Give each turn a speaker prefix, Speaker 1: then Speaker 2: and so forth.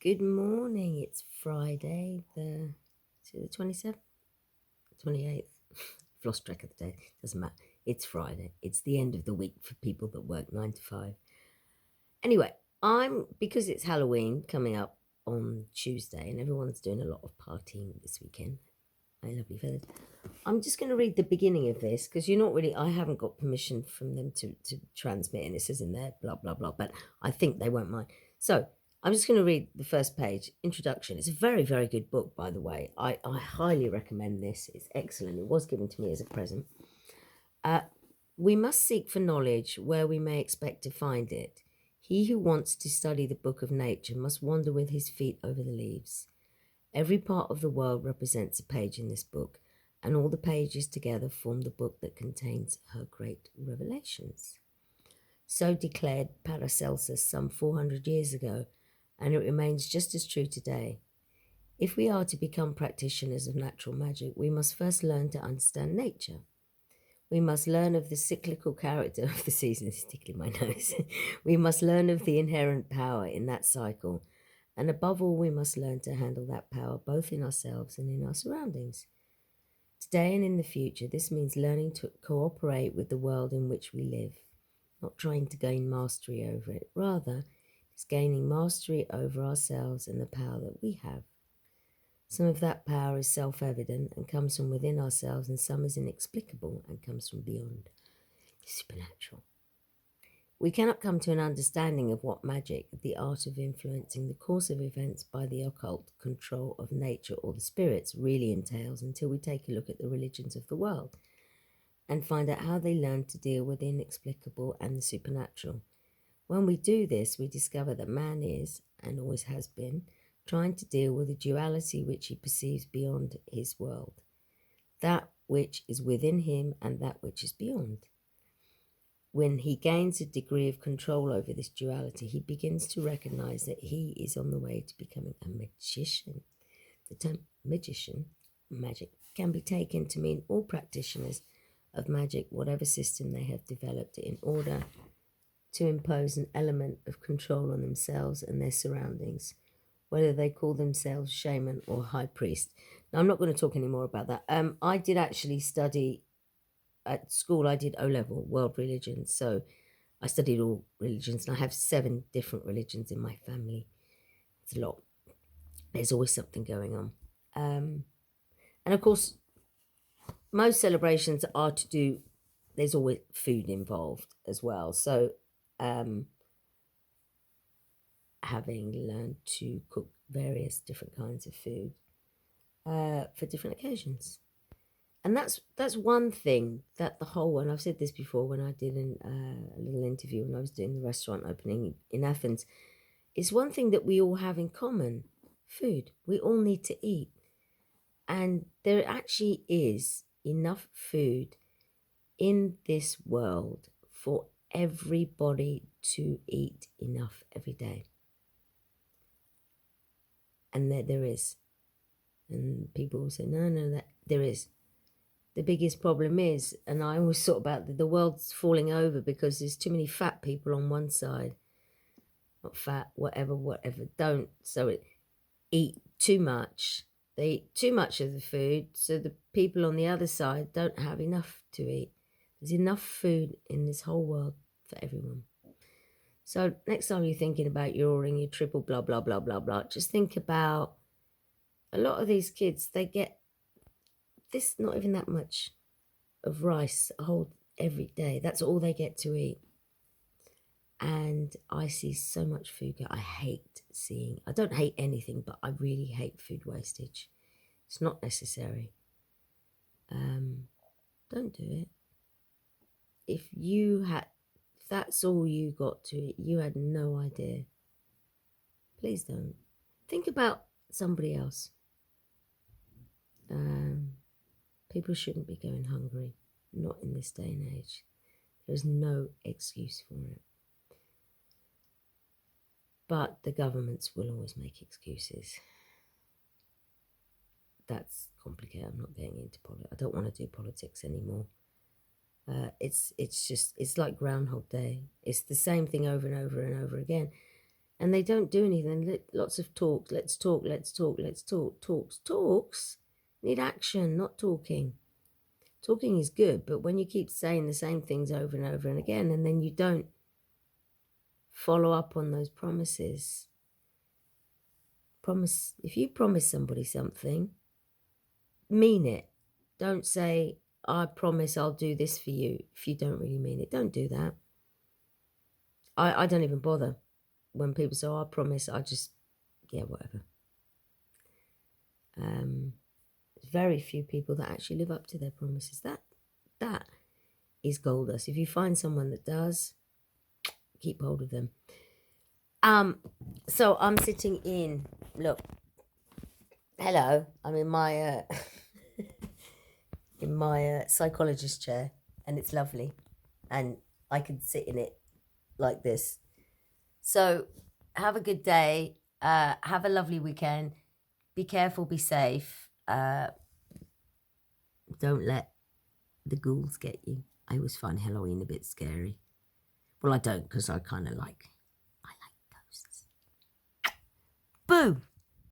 Speaker 1: Good morning. It's Friday, the 27th, 28th. I've lost track of the day. Doesn't matter. It's Friday. It's the end of the week for people that work 9 to 5. Anyway, because it's Halloween coming up on Tuesday and everyone's doing a lot of partying this weekend. My lovely feathers. I'm just going to read the beginning of this because I haven't got permission from them to transmit, and it says in there, blah, blah, blah, but I think they won't mind. So I'm just going to read the first page, introduction. It's a very, very good book, by the way. I highly recommend this. It's excellent. It was given to me as a present. We must seek for knowledge where we may expect to find it. He who wants to study the book of nature must wander with his feet over the leaves. Every part of the world represents a page in this book, and all the pages together form the book that contains her great revelations. So declared Paracelsus some 400 years ago, and it remains just as true today. If we are to become practitioners of natural magic, we must first learn to understand nature. We must learn of the cyclical character of the seasons, tickling my nose. We must learn of the inherent power in that cycle. And above all, we must learn to handle that power both in ourselves and in our surroundings. Today and in the future, this means learning to cooperate with the world in which we live, not trying to gain mastery over it. Rather, it's gaining mastery over ourselves and the power that we have. Some of that power is self-evident and comes from within ourselves, and some is inexplicable and comes from beyond, supernatural. We cannot come to an understanding of what magic, the art of influencing the course of events by the occult control of nature or the spirits, really entails until we take a look at the religions of the world and find out how they learn to deal with the inexplicable and the supernatural. When we do this, we discover that man is, and always has been, trying to deal with a duality which he perceives beyond his world, that which is within him and that which is beyond. When he gains a degree of control over this duality, he begins to recognize that he is on the way to becoming a magician. The term magician, magic, can be taken to mean all practitioners of magic, whatever system they have developed in order to impose an element of control on themselves and their surroundings, whether they call themselves shaman or high priest. Now, I'm not going to talk any more about that. I did actually study at school. I did O-level world religions, so I studied all religions, and I have 7 different religions in my family. It's a lot. There's always something going on. And of course, most celebrations are to do, there's always food involved as well. So having learned to cook various different kinds of food for different occasions. And that's one thing that the whole, and I've said this before when I did a little interview when I was doing the restaurant opening in Athens, it's one thing that we all have in common, food. We all need to eat. And there actually is enough food in this world for everybody to eat enough every day. And there is. And people will say, no, that there is. The biggest problem is, and I always thought about the world's falling over because there's too many fat people on one side. Not fat, whatever, don't. So eat too much. They eat too much of the food, so the people on the other side don't have enough to eat. There's enough food in this whole world for everyone. So next time you're thinking about your ordering your triple blah, blah, blah, blah, blah, just think about a lot of these kids, they get this, not even that much of rice a whole every day. That's all they get to eat. And I see so much food. I don't hate anything, but I really hate food wastage. It's not necessary. Don't do it. If that's all you got to eat, you had no idea. Please don't. Think about somebody else. People shouldn't be going hungry, not in this day and age. There's no excuse for it. But the governments will always make excuses. That's complicated. I'm not getting into politics. I don't want to do politics anymore. It's like Groundhog Day. It's the same thing over and over and over again. and they don't do anything. Lots of talk. Let's talk. Let's talk. Let's talk. Talks need action, not talking. Talking is good, but when you keep saying the same things over and over and again, and then you don't follow up on those promises. If you promise somebody something, mean it. Don't say, I promise I'll do this for you, if you don't really mean it. Don't do that. I don't even bother when people say, I promise. I just, yeah, whatever. There's very few people that actually live up to their promises. That is gold dust. If you find someone that does, keep hold of them. So I'm sitting in, look, hello, I'm in my psychologist chair, and it's lovely, and I can sit in it like this. So have a good day, have a lovely weekend, be careful, be safe, don't let the ghouls get you. I always find Halloween a bit scary. Well, I don't, because I like ghosts. Boo!